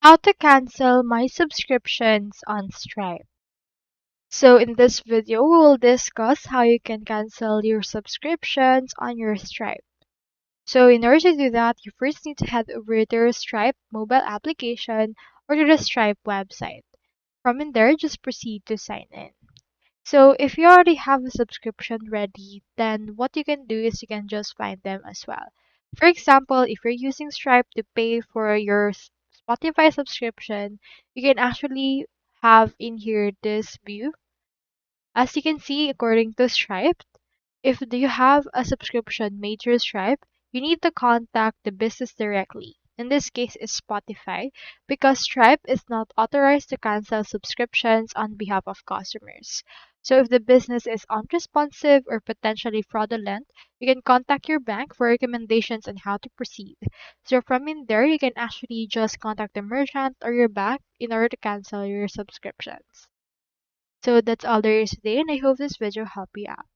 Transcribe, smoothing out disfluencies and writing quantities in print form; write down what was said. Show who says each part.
Speaker 1: How to cancel my subscriptions on Stripe. So in this video, we will discuss how you can cancel your subscriptions on your Stripe. So in order to do that, you first need to head over to your Stripe mobile application or to the Stripe website. From in there, just proceed to sign in. So if you already have a subscription ready, then what you can do is you can just find them as well. For example, if you're using Stripe to pay for your Spotify subscription, you can actually have in here this view. As you can see, according to Stripe, if you have a subscription made through Stripe, you need to contact the business directly. In this case, is Spotify, because Stripe is not authorized to cancel subscriptions on behalf of customers. So if the business is unresponsive or potentially fraudulent, you can contact your bank for recommendations on how to proceed. So from in there, you can actually just contact the merchant or your bank in order to cancel your subscriptions. So that's all there is today, and I hope this video helped you out.